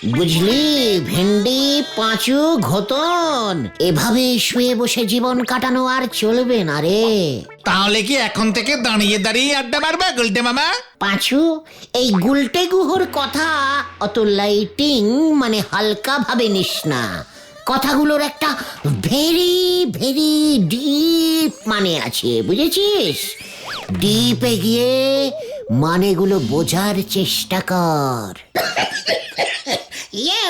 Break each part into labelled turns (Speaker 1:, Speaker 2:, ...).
Speaker 1: বুঝলি, ভেন্ডি, পাঁচু, ঘোতন, এভাবে শুয়ে বসে জীবন কাটানো আর চলবে না রে।
Speaker 2: তাহলে কি এখন থেকে দাঁড়িয়ে দাঁড়িয়ে আড্ডা মারবে গুলটে মামা?
Speaker 1: পাঁচু, এই গুলটে গুহর কথা অত লাইটিং মানে হালকা ভাবে নিস না। কথাগুলোর একটা ভেরি ভেরি ডিপ মানে আছে, বুঝেছিস? ডিপে গিয়ে মানেগুলো বোঝার চেষ্টা কর।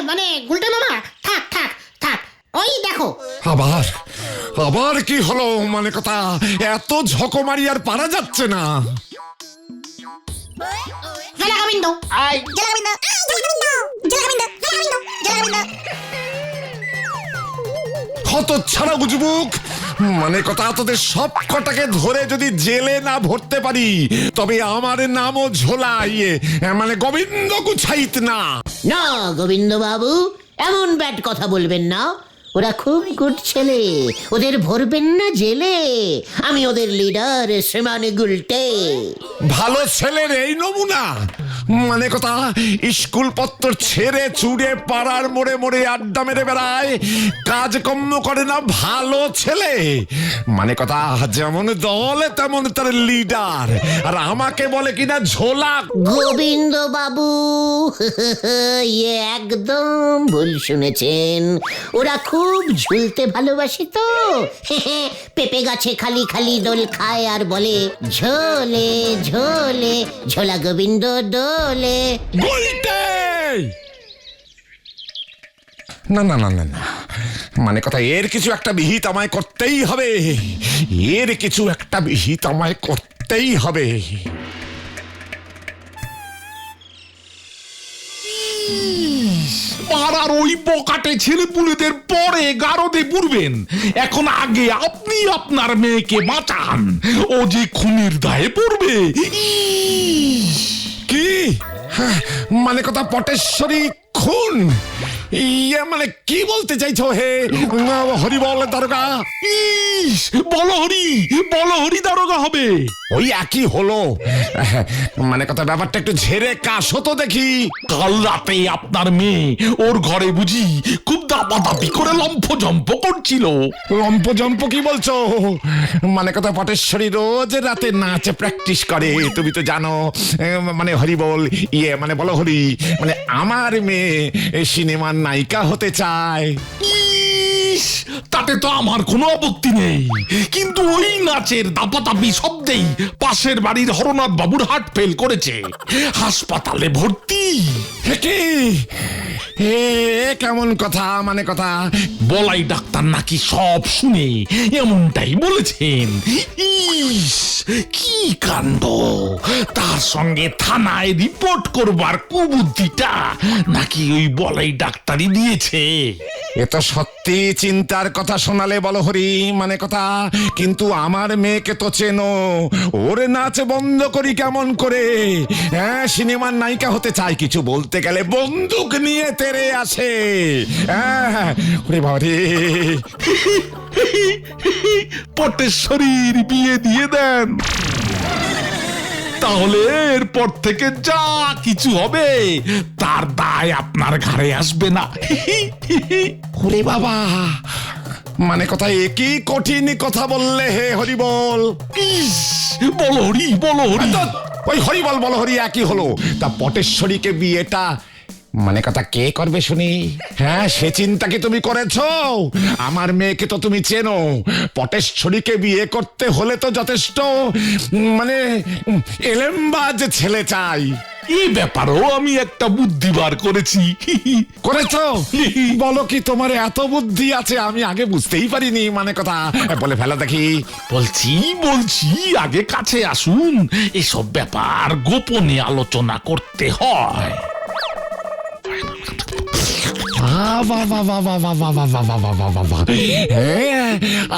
Speaker 3: মানে গুলটে মামা, থাক থাক থাক, ওই দেখো।
Speaker 4: আবার আবার কি হলো? মানে কথা, এত ঝকমারি আর পারা যাচ্ছে না।
Speaker 3: জলাগোবিন্দ, জলাগোবিন্দ, জলাগোবিন্দ, জলাগোবিন্দ, জলাগোবিন্দ।
Speaker 4: কত ছাড়া বুঝবুক, মানে কথা, তোদের সব কটাকে ধরে যদি জেলে না ভরতে পারি তবে আমার নামও ঝোলা মানে গোবিন্দ গুছাইত না।
Speaker 1: না গোবিন্দ বাবু, এমন ব্যাড কথা বলবেন না। ওরা খুব গুড ছেলে, ওদের ভরবেন না জেলে। আমি ওদের লিডার শ্রীমান গুলটে।
Speaker 4: ভালো ছেলের এই নমুনা, মানে কথা, স্কুল পত্র ছেড়ে চুড়ে পাড়ার মোড়ে মোড়ে আড্ডা মেরে বেড়ায়, কাজকর্ম করে না, ভালো ছেলে। মানে কথা, যেমন দল তেমন তার লিডার, আর আমাকে বলে কিনা ঝোলা।
Speaker 1: গোবিন্দ বাবু, একদম ভুল শুনেছেন। ওরা খুব ঝুলতে ভালোবাসে তো। পেঁপে গাছে খালি খালি দোল খায় আর বলে ঝোলে ঝোলে, ঝোলা গোবিন্দ দোলে।
Speaker 4: না না না না না, মানে কথা, এর কিছু একটা বিহিত আমায় করতেই হবে। এর কিছু একটা বিহিত আমায় করতেই হবে।
Speaker 5: পাড়ার ওই বকাটে ছেলেপুলেদের পরে গারদে পুরবেন, এখন আগে আপনি আপনার মেয়েকে বাঁচান, ও যে খুনের দায়ে পড়বে।
Speaker 4: কি? হ্যাঁ, মানে কথা, পটেশ্বরী খুন? মানে কি বলতে চাইছো হে হরিবল দারোগা?
Speaker 5: ইস, বলো হরি দারোগা হবে।
Speaker 4: ওই একই হলো। মানে কথা, ব্যাপারটা একটু ঝেড়ে কাশো তো দেখি।
Speaker 5: কাল রাতে আপনার মেয়ে ওর ঘরে বুঝি খুব দাপাদাপি করে লম্ফজম্প করছিল।
Speaker 4: লম্পজম্প কি বলছো? মানে কথা, পটেশ্বরী রোজ রাতে নাচ প্র্যাকটিস করে, তুমি তো জানো। মানে হরি বল, মানে বলো হরি, মানে আমার মেয়ে সিনেমার নায়িকা হতে চায়।
Speaker 5: ইস, তাতে তো আমার কোনো আপত্তি নেই, কিন্তু ওই নাচের দাপাদাপি শব্দেই পাশের বাড়ির হরনাথ বাবুর হার্ট ফেল করেছে, হাসপাতালে ভর্তি।
Speaker 4: কি? কেমন কথা? মানে কথা,
Speaker 5: বলাই ডাক্তার নাকি সব শুনে এমনটাই বলেছেন। ইস, কি কাণ্ড! তার সঙ্গে থানায় রিপোর্ট করবার কুবুদ্ধিটা নাকি ওই বলাই ডাক্তারই দিয়েছে।
Speaker 4: এ তো সত্যি চিন্তার কথা শোনালে বলো হরি। মানে কথা, কিন্তু আমার মেয়েকে তো চেনো, ওর নাচ বন্ধ করি কেমন করে? হ্যাঁ, সিনেমার নায়িকা হতে চায়, কিছু বলতে গেলে বন্দুক নিয়ে তেরে আসে। হ্যাঁ, ওরে বাবা রে।
Speaker 5: পটেশ্বরীর বিয়ে দিয়ে দেন, তাহলে এরপর থেকে যা কিছু হবে তার দায় আপনার ঘাড়ে আসবে না।
Speaker 4: ওরে বাবা, মানে কথা, একই কঠিন কথা বললে হে হরি বল।
Speaker 5: ইস, বলো হরি, বলো হরি।
Speaker 4: ওই হরি বল বলো হরি একই হলো। তা পটেশ্বরীকে বিয়েটা মানে কথা কে করবে শুনি? হ্যাঁ, সে চিন্তা কি তুমি করেছো? আমার মেয়েকে তো তুমি চেনো, পটেশ্বরীকে বিয়ে করতে হলে তো যথেষ্ট মানে এলেমবাজ ছেলে চাই।
Speaker 5: এই ব্যাপারেও আমি একটা বুদ্ধি বার করেছি।
Speaker 4: করেছো? বলো কি, তোমার এত বুদ্ধি আছে, আমি আগে বুঝতেই পারিনি। মানে কথা, বলে ফেলা দেখি।
Speaker 5: বলছি, আগে কাছে আসুন, এসব ব্যাপার গোপনে আলোচনা করতে হয়।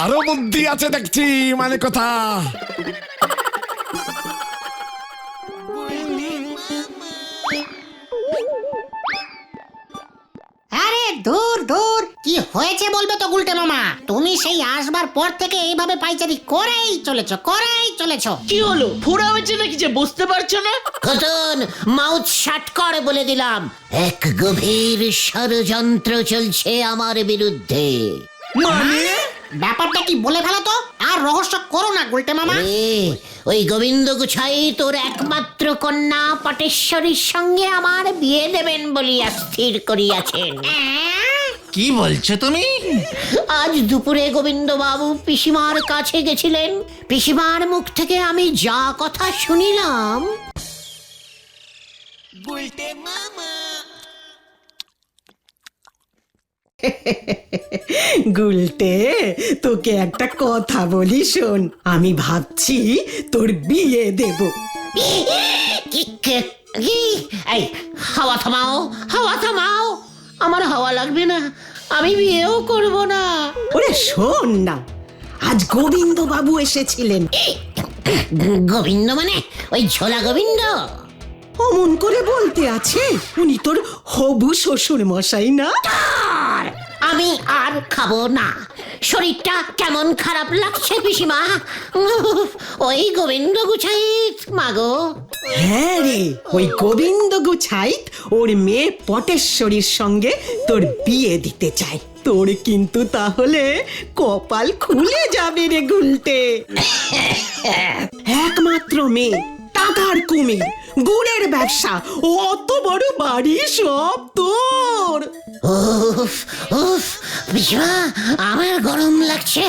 Speaker 4: আরো বুদ্ধি আছে দেখছি। মানে কথা,
Speaker 3: আরে দূর দূর, কি হয়েছে বলবে তো গুলটে মামা? তুমি সেই আসবার পর থেকে এইভাবে পাইচারি করেই চলেছো।
Speaker 6: কি হলো, ফোড়া হয়েছে নাকি যে বুঝতে পারছো না?
Speaker 1: খতন, মাউথ শাট কর বলে দিলাম। এক গভীর ষড়যন্ত্র চলছে আমার বিরুদ্ধে।
Speaker 6: মানে
Speaker 3: ব্যাপারটা কি বলে ফেলো তো, আর রহস্য করো না গুলটে মামা।
Speaker 1: ওই গোবিন্দ গুছাই তোর একমাত্র কন্যা পটেশ্বরীর সঙ্গে আমার বিয়ে দেবেন বলিয়া স্থির করিয়াছেন।
Speaker 2: কি বলছো তুমি?
Speaker 1: আজ দুপুরে গোবিন্দ বাবু পিসিমার কাছে গেছিলেন। পিসিমার মুখ থেকে আমি যা কথা শুনিলাম।
Speaker 7: গুলটে, তোকে একটা কথা বলি শোন। আমি ভাবছি তোর বিয়ে দেব।
Speaker 1: এই হাওয়া থামাও, আমার হাওয়া লাগবে না, আমি বিয়েও করব না।
Speaker 7: ওরে শোন না, আজ গোবিন্দ বাবু এসেছিলেন।
Speaker 1: গোবিন্দ মানে ওই ঝোলা গোবিন্দ?
Speaker 7: অমন করে বলতে আছে, উনি তোর হবু শ্বশুর মশাই না?
Speaker 1: আমি আর খাবো না, শরীরটা কেমন খারাপ লাগছে পিসিমা। ওই গোবিন্দ গুছাই মাগো।
Speaker 7: হ্যাঁ রে, ওই গোবিন্দ গুছাইত ওর মেয়ে পটেশ্বরীর সঙ্গে তোর বিয়ে দিতে চায়। তোর কিন্তু তাহলে কপাল খুলে যাবে রে গুলটে। একমাত্র মেয়ে, টাকার কুমির, গুড়ের ব্যবসা, অত বড় বাড়ি সব তোর।
Speaker 1: উফ উফ পিসিমা, আমার গরম লাগছে,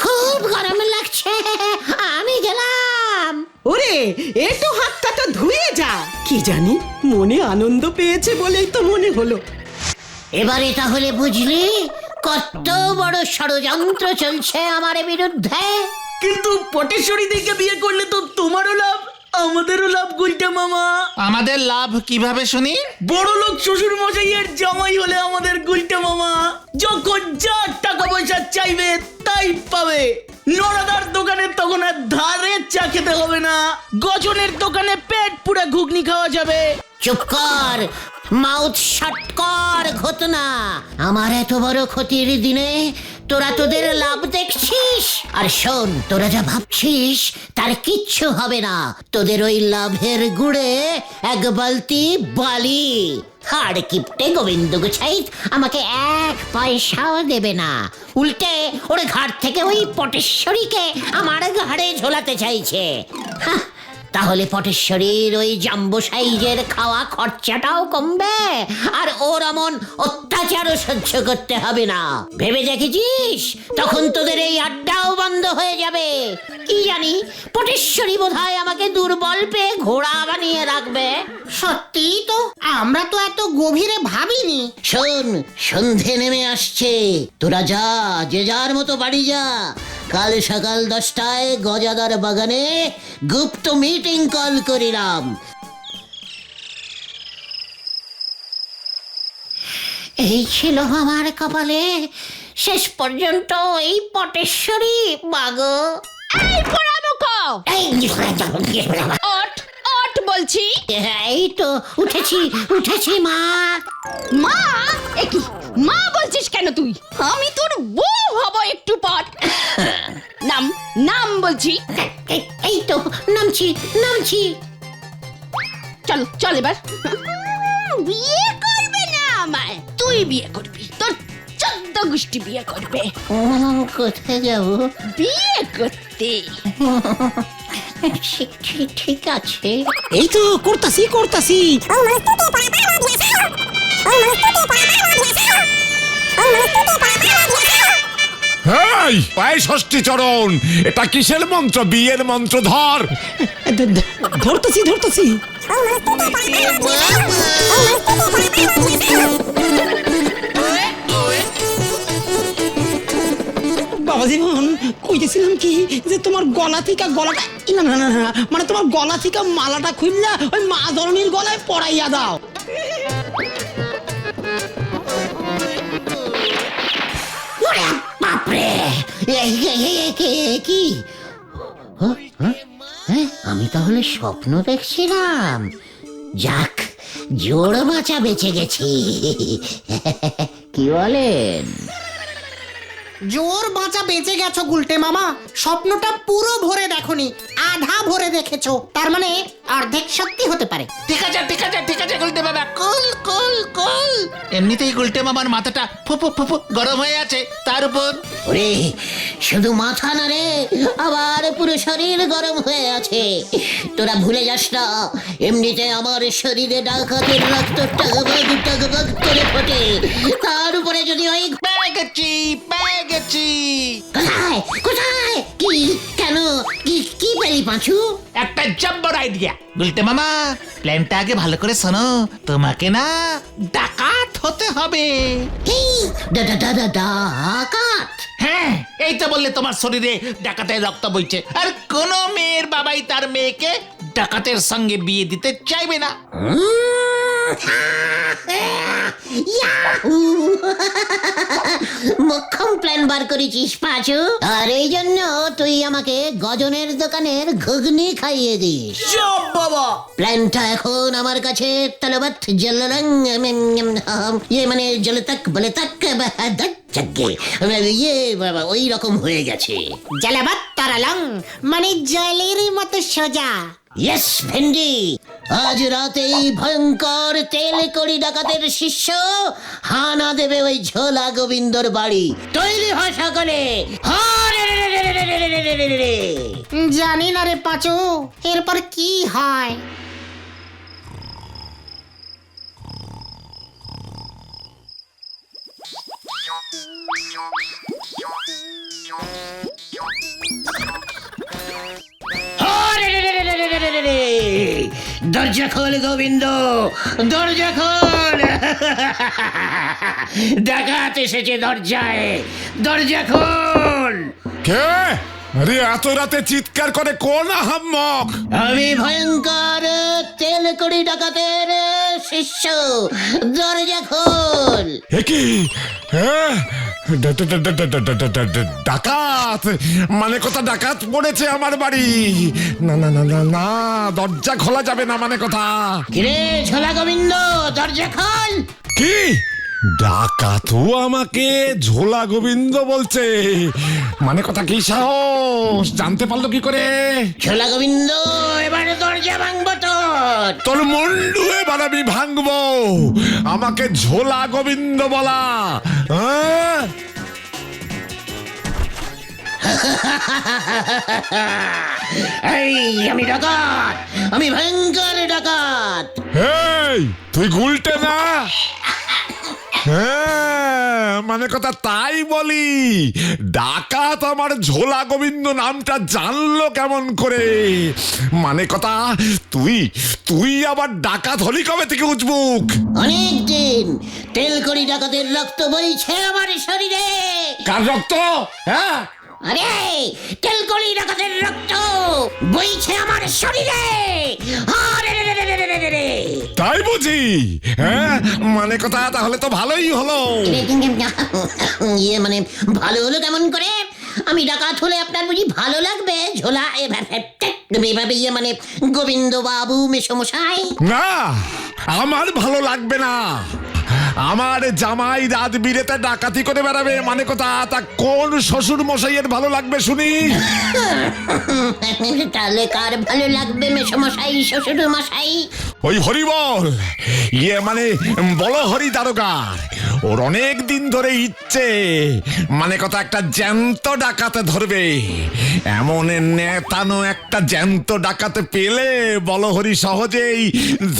Speaker 1: খুব গরম লাগছে, আমি গেলাম।
Speaker 7: ওরে, একটু হাতটা তো ধুয়ে যা। কি জানি, মনে আনন্দ পেয়েছে বলেই তো মনে হলো।
Speaker 1: এবারে তাহলে বুঝলি কত বড় ষড়যন্ত্র চলছে আমার বিরুদ্ধে।
Speaker 6: কিন্তু পটেশ্বরী দিকে বিয়ে করলে তো তোমারও লাভ, আমাদেরও লাভ গুলটে মামা।
Speaker 2: আমাদের লাভ কিভাবে শুনি?
Speaker 6: বড় লোক শ্বশুর মশাইয়ের জামাই হলে আমাদের গুলটে মামা যখন যা টাকা পয়সা চাইবে তাই পাবে। নড়াদার দোকানে তখন আর ধারে চা খেতে হবে না, গজনের দোকানে পেট পুরা ঘুগনি খাওয়া যাবে।
Speaker 1: চুপ কর, মাউথ শাট কর ঘটনা। আমার এত বড় ক্ষতির দিনে তোরা তোদের লাভ দেখছিস। আর শোন, তোরা যা ভাবছিস তার কিচ্ছু হবে না। তোদের ওই লাভের গুড়ে এক বালতি বালি। হাড় কিপটে গোবিন্দ গুছাই আমাকে এক পয়সাও দেবে না, উল্টে ওর ঘাট থেকে ওই পটেশ্বরীকে আমার ঘাড়ে ঝোলাতে চাইছে। হাহ, তাহলে পটেশ্বরীর ওই জাম্বো সাইজের খাওয়া খরচাটাও কমবে, আর ওর এমন অত্যাচারও সহ্য করতে হবে না। ভেবে দেখেছিস, তখন তোদের এই আড্ডাও বন্ধ হয়ে যাবে। কি জানি, পটেশ্বরী বোধহয় আমাকে দুর্বল পেয়ে ঘোড়া বানিয়ে রাখবে।
Speaker 3: সত্যি তো, আমরা তো এত গভীরে ভাবিনি।
Speaker 1: শোন, সন্ধে নেমে আসছে, তোরা যা, যে যার মতো বাড়ি যা। কাল সকাল 10টায় গজাদার বাগানে গুপ্ত মিটিং কল করিলাম। এই ছিল আমার কপালে, শেষ পর্যন্ত এই পটেশ্বরী মাগো।
Speaker 8: এই পোড়ামুখো, ওঠ ওঠ বলছি।
Speaker 1: এই তো উঠেছি মা।
Speaker 8: মা? একই মা বলছিস কেন তুই? আমি তোর বউ হব একটু পর। নাম নাম বলছি।
Speaker 1: এই তো নামছি।
Speaker 8: চল চল এবার। বিয়ে করবে না আমায়, তুই বিয়ে করবি, তোর 14 গোষ্ঠী বিয়ে করবে।
Speaker 1: কোথায় যাবো?
Speaker 8: বিয়ে করতে।
Speaker 1: ঠিক আছে।
Speaker 7: এই তো করতাছি।
Speaker 4: হেই, পায়ে ষষ্ঠী চরণ, এটা কিসের মন্ত্র? বিয়ের মন্ত্র ধর।
Speaker 7: ধরতেছি। বাবা জীবন, কইতেছিলাম কি যে তোমার গলা থেকে গলাটা, না, মানে তোমার গলা থেকে মালাটা খুললা ওই মা ধরনীর গলায় পরাইয়া দাও।
Speaker 1: বাপরে, কি আমি তাহলে স্বপ্ন দেখছিলাম? যাক, জোড় বাঁচা বেঁচে গেছি। কি বলেন?
Speaker 3: জোর বাঁচা বেঁচে গেছো গুলটে মামা, স্বপ্নটা পুরো ভরে দেখোনি, আধা ভরে দেখেছো, তার মানে অর্ধেক সত্যি হতে পারে।
Speaker 2: ঠিক আছে ঠিক আছে ঠিক আছে গুলটে বাবা, কুল কুল কুল। এমনিতেই গুলটে মামার মাথাটা ফুপু ফুপু গরম হয়ে আছে, তার উপর
Speaker 1: ওরে শুধু মাথা না রে, আবার পুরো শরীর গরম হয়ে আছে। তোরা ভুলে যাস না, এমনিতে আমার শরীরে ডাকাতের রক্ত টগবগ টগবগ করে ফোটে, তার উপরে যদি ওই
Speaker 2: পেয়ে গেছি পেয়ে গেছি।
Speaker 1: কোথায় কোথায় কি কেন কি কি পেলি পাঁচু?
Speaker 2: একটা জব্বর আইডিয়া গুলটে মামা, প্ল্যানটা আগে ভালো করে শোনো। তোমাকে না ডাকাত হতে হবে।
Speaker 1: এই ডাকাত?
Speaker 2: হ্যাঁ, এই তো বললে তোমার শরীরে ডাকাতের রক্ত বইছে, আর কোন মেয়ের বাবাই তার মেয়েকে ডাকাতের সঙ্গে বিয়ে দিতে চাইবে না।
Speaker 1: মক্ষম প্ল্যান বার করেছিস পাঁচু, আর এই জন্য তুই আমাকে গজনের দোকানের ঘুগনি খাইয়ে দিস।
Speaker 6: সব বাবা
Speaker 1: প্ল্যানটা এখন আমার কাছে তলবৎ জলরং ইয়ে মানে জলতক বলে তাক ইয়ে বাবা ওই রকম হয়ে গেছে।
Speaker 3: জালাবাত তারালং মানে জলের মতো সোজা।
Speaker 1: ইয়েস ভেন্ডি, আজ রাতেই ভয়ঙ্কর তেল কড়ি ডাকাতের শিষ্য হানা দেবে ওই ঝোলা গোবিন্দর বাড়ি। তৈরি হয় সকলে।
Speaker 3: জানি না রে পাঁচু, এরপর কি হয়।
Speaker 1: দরজা খোল গোবিন্দ, দরজা খোল। ডাকাত এসেছে দরজায়, দরজা খোল।
Speaker 4: কে? আরে এত রাতে চিৎকার করে কোন আহাম্মক?
Speaker 1: আমি ভয়ঙ্কর তেল কড়ি ডাকাতের শিষ্য, দরজা খোল।
Speaker 4: এ কি? হ্যাঁ? ডাকাত মানে কথা, ডাকাত পড়েছে আমার বাড়ি। না না না না না, দরজা খোলা যাবে না মানে কথা।
Speaker 1: কিরে ঝোলা গোবিন্দ, দরজা খোল।
Speaker 4: কি? ডাকাতও আমাকে ঝোলা গোবিন্দ বলছে মানে কথা? কি সাহস, জানতে পারলো কি করে?
Speaker 1: ঝোলা গোবিন্দ এবারে দরজা ভাঙবো তোর।
Speaker 4: তোর মুন্ডু এবার আমি ভাঙবো। আমাকে ঝোলা গোবিন্দ বলা, হ্যাঁ?
Speaker 1: এই আমি ডাকাত, আমি ভয়ঙ্কর ডাকাত।
Speaker 4: এই তুই গুলটে না? হ্যাঁ মানে কথা তাই বলি, ডাকাত আমার ঝোলা গোবিন্দ নামটা জানলো কেমন করে? মানে কথা তুই তুই আবার ডাকাত হলি কবে থেকে উজবুক?
Speaker 1: অনেকদিন। তেল কড়ি ডাকাতের রক্ত বইছে আমার শরীরে।
Speaker 4: কার রক্ত? হ্যাঁ
Speaker 1: আরে তেল কড়ি ডাকাতের রক্ত বইছে আমার শরীরে। আরে রে রে রে রে রে রে রে।
Speaker 4: তাই বুঝি? হ্যাঁ মানে কথা তাহলে তো ভালোই হলো।
Speaker 1: ইয়ে মানে ভালো হলো কেমন করে? আমি ডাকাত হলে আপনার বুঝি ভালো লাগবে ঝোলা এভাবে ইয়ে মানে গোবিন্দ বাবু মেসমশাই?
Speaker 4: না, আমার ভালো লাগবে না। আমার জামাই রাত বিরেতে ডাকাতি করে বেড়াবে মানে কথা, তা কোন শ্বশুর মশাইয়ের ভালো লাগবে শুনি?
Speaker 1: তাহলে কার ভালো লাগবে মেসমশাই শ্বশুর মশাই?
Speaker 4: ওই হরিবল, ইয়ে মানে বলো হরি দারোগার, ওর অনেক দিন ধরে ইচ্ছে মানে কথা একটা জ্যান্ত ডাকাতে ধরবে। এমন নেতানো একটা জ্যান্ত ডাকাতে পেলে বলো হরি সহজেই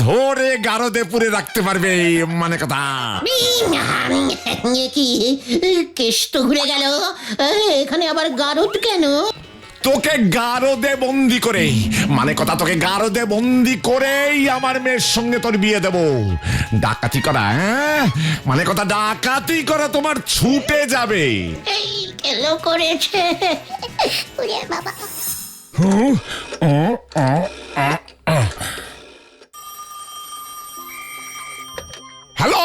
Speaker 4: ধরে গারদে পুরে রাখতে পারবে মানে কথা।
Speaker 1: কি কেষ্ট ঘুরে গেল, এখানে আবার গারদ কেন?
Speaker 4: তোকে গারদে বন্দি করে মানে কথা, তোকে গারদে বন্দি করেই আমার মেয়ের সঙ্গে তোর বিয়ে দেব। ডাকাতি করা, হ্যাঁ মানে কথা ডাকাতি করা তোমার ছুটে যাবে।
Speaker 1: এই কেলো করেছে ওরে বাবা।
Speaker 4: হ্যালো,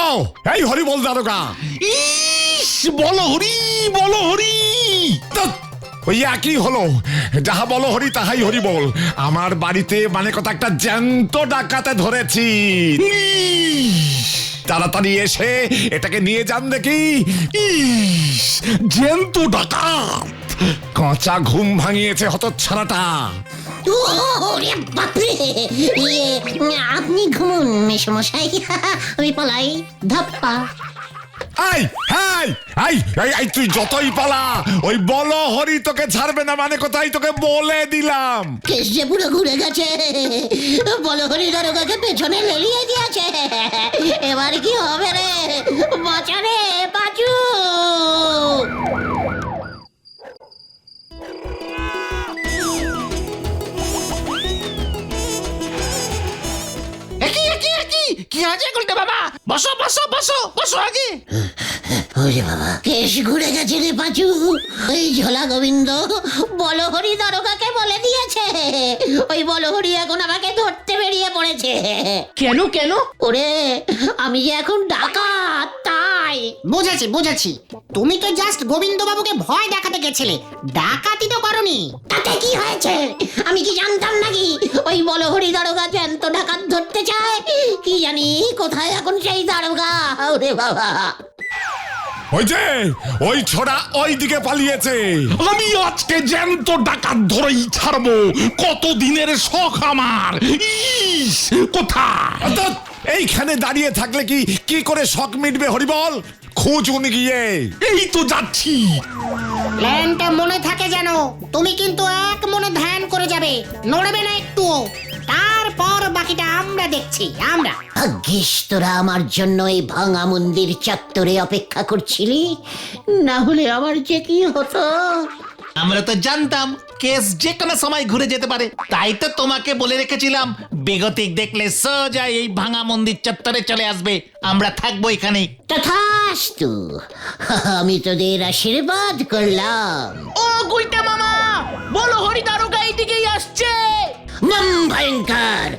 Speaker 4: এই হরিবল দারোগা।
Speaker 5: ইস, বলো হরি বলো হরি।
Speaker 4: ধ্যাৎ, ওই একই হলো। যাহা বলো হরি তাহাই হরি বল। আমার বাড়িতে মানে কথা একটা জ্যান্ত ডাকাতে ধরেছি। তাড়াতাড়ি এসে এটাকে নিয়ে যান দেখি।
Speaker 5: ইস, জ্যান্ত ডাকাত।
Speaker 4: কাঁচা ঘুম ভাঙিয়েছে হতচ্ছাড়াটা।
Speaker 1: ওরে বাপরে, আপনি ঘুমুন মেসমশাই, আমি পালাই। ধাপ্পা।
Speaker 4: I hi I I I তুই যতই পালা ওই বলো হরি তোকে ছাড়বে না, মানে কোথায় তোকে বলে দিলাম।
Speaker 1: কেস যে পুরো ঘুরে গেছে, বলহরি দারোগাকে পেছনে লেলিয়ে দিয়েছে। এবার কি হবে রে? বাঁচা রে বাঁচু।
Speaker 2: কি আছে গুলটে বাবা? বসো বসো বসো বসো আগে।
Speaker 1: ওরে বাবা, কেস ঘুরে গেছে রে পাঁচু। ওই ঝোলা গোবিন্দ বলহরি দারোগাকে বলে দিয়েছে। ওই বলহরি এখন আমাকে ধরতে বেরিয়ে পড়েছে।
Speaker 6: কেন কেন?
Speaker 1: ওরে, আমি যে এখন ডাকাত তাই।
Speaker 3: বুঝেছি বুঝেছি, তুমি তো জাস্ট গোবিন্দ বাবুকে ভয় দেখাতে গেছিলে, ডাকাতি তো করনি।
Speaker 1: তাতে কি হয়েছে? আমি কি জানতাম নাকি ওই বলহরি দারোগা জ্যান্ত ডাকাত ধরতে চায়? কি জানি কোথায় এখন সেই দারোগা। ওরে বাবা,
Speaker 4: ওই যে ওই ছোড়া ওই দিকে পালিয়েছে।
Speaker 5: আমি আজকে জ্যান্ত ডাকাত ধরেই ছাড়বো। কত দিনের শখ আমার। ইস, কোথায়?
Speaker 4: অর্থাৎ এইখানে দাঁড়িয়ে থাকলে কি কি করে শখ মিটবে হরিবল? খুঁজুন গিয়ে।
Speaker 5: এই তো যাচ্ছি।
Speaker 3: প্ল্যানটা মনে থাকে যেন, তুমি কিন্তু এক মনে ধ্যান করে যাবে, নড়বে না একটুও। তারপর বাকিটা আমরা দেখছি, আমরা।
Speaker 1: ভাগ্যিস তোরা আমার জন্য এই ভাঙা মন্দির চত্বরে অপেক্ষা করছিলি, না হলে আমার যে কি হতো।
Speaker 2: আমরা তো জানতাম কেস যে কোনো সময় ঘুরে যেতে পারে, তাই তো তোমাকে বলে রেখেছিলাম বেগতিক দেখলে সোজা এই ভাঙা মন্দির চত্বরে চলে আসবে, আমরা থাকবো এখানেই।
Speaker 1: তথাস্তু, আমি তোদের আশীর্বাদ করলাম।
Speaker 6: ও গুলটে মামা, বলহরি দারোগা এইদিকেই আসছে।
Speaker 1: নম ভয়ঙ্কর।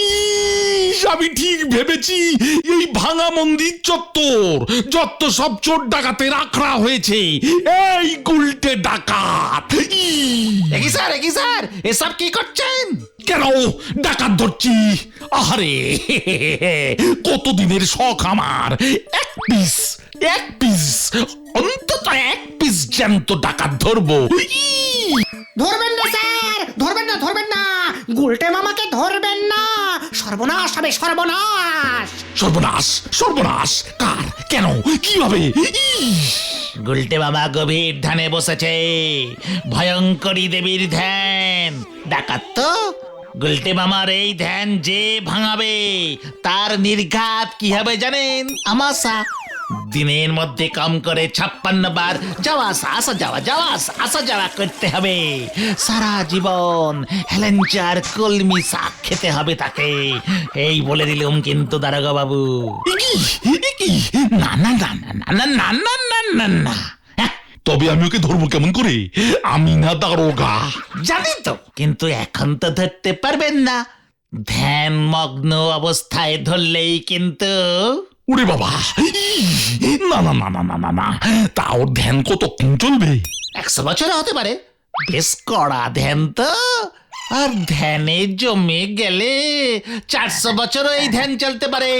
Speaker 5: ইস, আমি ঠিক ভেবেছি এই ভাঙা মন্দির চত্বর যত সব চোর ডাকাতের আখড়া হয়েছে এই গুলটে ডাকাত।
Speaker 2: একই স্যার এসব কি করছেন?
Speaker 5: কেন ডাকাত ধরছি? আহারে, কতদিনের শখ আমার। এক পিস অন্তত এক পিস জ্যান্ত ডাকাত ধরবো।
Speaker 3: ধরবেন না স্যার, ধরবেন না, গুলটে মামাকে ধরবেন না। সর্বনাশ হবে, সর্বনাশ।
Speaker 5: সর্বনাশ কার? কেন? কিভাবে?
Speaker 2: গুলটে বাবা গভীর ধ্যানে বসেছে, ভয়ঙ্করী দেবীর ধ্যান। ডাকাত তো গুলটে মামার এই ধ্যান যে ভাঙাবে তার নির্ঘাত কি হবে জানেন? আমাশা। দিনের মধ্যে কম করে 56 বার যাওয়া আসা যাওয়া করতে হবে। সারা জীবন হেলেঞ্চার কলমি শাক খেতে হবে তাকে। এই বলে দিলুম কিন্তু দারোগা বাবু। না।
Speaker 5: তবে আমি ওকে ধরবো কেমন করে? আমি না দারোগা।
Speaker 2: জানি তো, কিন্তু এখন তো ধরতে পারবেন না। ধ্যান মগ্ন অবস্থায় ধরলেই কিন্তু।
Speaker 5: ওরে বাবা, না, তা ওর ধ্যান কতক্ষণ চলবে?
Speaker 2: 100 বছর হতে পারে। বেশ কড়া ধ্যান তো, আর ধ্যানে জমে গেলে 400 বছরও এই ধ্যান চলতে পারে।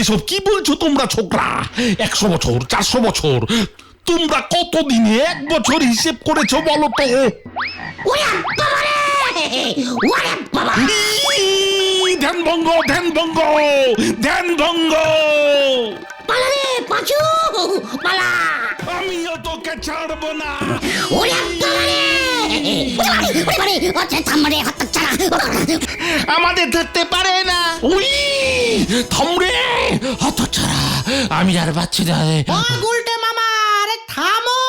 Speaker 5: এসব কি বলছো তোমরা ছোকরা? 100 বছর, 400 বছর, তোমরা কতদিনে 1 বছর হিসেব করেছো বলো তো?
Speaker 1: ওরে বাবা রে! ওরে বাবা!
Speaker 5: ধ্যান ভঙ্গ।
Speaker 1: পালা রে পাঁচু, পালা!
Speaker 5: আমিও তোকে ছাড়বো না।
Speaker 1: ওরে বাবা রে! ওরে ওরে থামরে হতচ্ছাড়া।
Speaker 2: আমাদের ধরতে পারে না।
Speaker 5: উই, থামরে হতচ্ছাড়া, আমি আর পাচ্ছি না।
Speaker 3: ও গুলটে মামা, আরে থামো।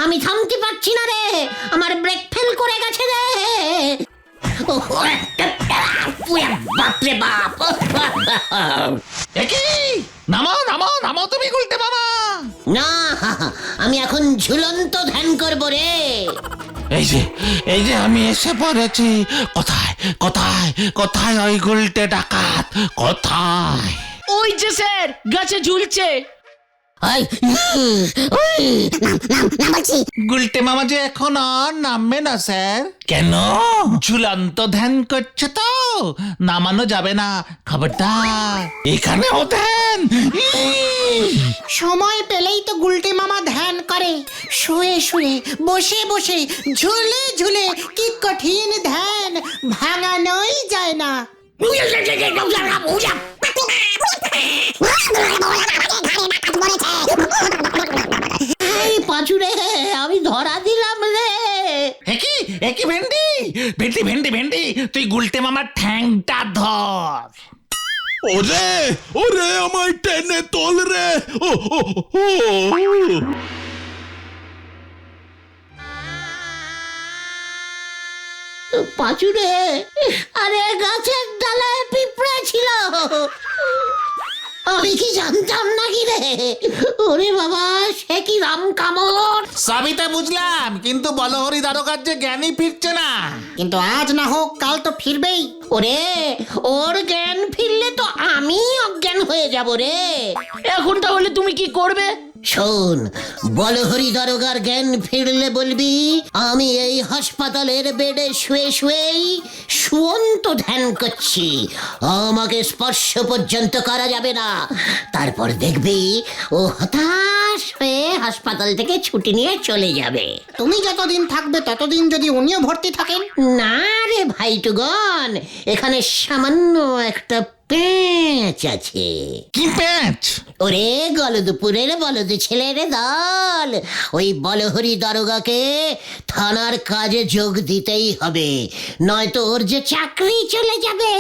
Speaker 1: আমি থামতে পারছি না রে, আমার ব্রেক ফেল করে গেছে রে। বাপরে বাপ!
Speaker 2: একই নামো তুমি গুলটে বাবা।
Speaker 1: না, আমি এখন ঝুলন্ত ধ্যান করবো রে।
Speaker 2: এই যে আমি এসে পড়েছি। কোথায়
Speaker 5: কোথায় কোথায় ওই গুলটে ডাকাত কোথায়?
Speaker 6: ওই যে স্যার গাছে ঝুলছে।
Speaker 1: ওই, ওই,
Speaker 2: গুলটে মামা যে এখন আর নামবে না স্যার।
Speaker 5: কেন?
Speaker 2: ঝুলন্ত ধ্যান করছে তো, নামানো যাবে না, খবরদার।
Speaker 5: এখানেও ধ্যান?
Speaker 3: সময় পেলেই তো গুলটে মামা ধ্যান করে, শুয়ে শুয়ে, বসে বসে, ঝুলে ঝুলে, কি কঠিন ধ্যান, ভাঙানোই যায় না।
Speaker 1: এই পাঁচুরে, আমি ধরা দিলাম রে।
Speaker 2: একই ভেন্ডি ভেন্ডি ভেন্ডি ভেন্ডি, তুই গুলটে মামার ঠ্যাংটা ধর।
Speaker 5: ওরে ওরে আমায় টেনে তোল রে। ও ও ও
Speaker 1: পাঁচুরে, আরে গাছের ডালায় পিঁপড়ে ছিল, আমি কি জানতাম নাকি রে? ওরে বাবা, সে কি রাম কামড়!
Speaker 2: সবই তো বুঝলাম, কিন্তু বলহরি দারোগার যে জ্ঞানই ফিরছে না।
Speaker 3: কিন্তু আজ না হোক কাল তো ফিরবেই।
Speaker 1: ওরে, ওর জ্ঞান ফিরলে তো আমি অজ্ঞান হয়ে যাব রে।
Speaker 6: এখন তাহলে তুমি কি করবে?
Speaker 1: শোন, বলহরি দারোগার জ্ঞান ফিরলে বলবি আমি এই হাসপাতালের বেডে শুয়ে শুয়েই শুয়ন্ত ধ্যান করছি, আমাকে স্পর্শ পর্যন্ত করা যাবে না। তারপর দেখবি ও হতাশ হয়ে হাসপাতাল থেকে ছুটি নিয়ে চলে যাবে।
Speaker 3: তুমি যতদিন থাকবে ততদিন যদি উনিও ভর্তি থাকেন।
Speaker 1: না রে ভাইটুগন, এখানে সামান্য একটা পেঁচ আছে।
Speaker 2: কি প্যাঁচ?
Speaker 1: ওরে গলদপুরের বলদ ছেলের দল, ওই বলহরি দারোগাকে থানার কাজে যোগ দিতেই হবে, নয়তো ওর যে চাকরি চলে যাবে।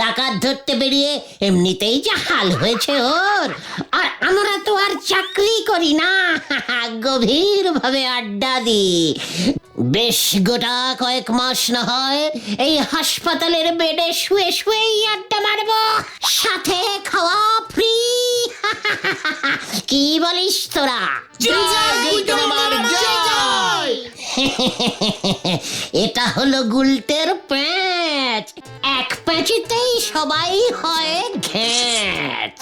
Speaker 1: ডাকাত ধরতে বেরিয়ে এমনিতেই যা হাল হয়েছে ওর, আর আমরা তো আর চাকরি করি না, গভীর ভাবে আড্ডা দিই। বেশ গোটা কয়েক মাস না হয় এই হাসপাতালের বেডে শুয়ে শুয়েই আড্ডা মারবো, সাথে খাওয়া ফ্রি। কি বলিস তোরা? এটা হলো গুলটের প্যাঁচ, এক প্যাঁচেতেই সবাই হয় ঘ্যাঁচ।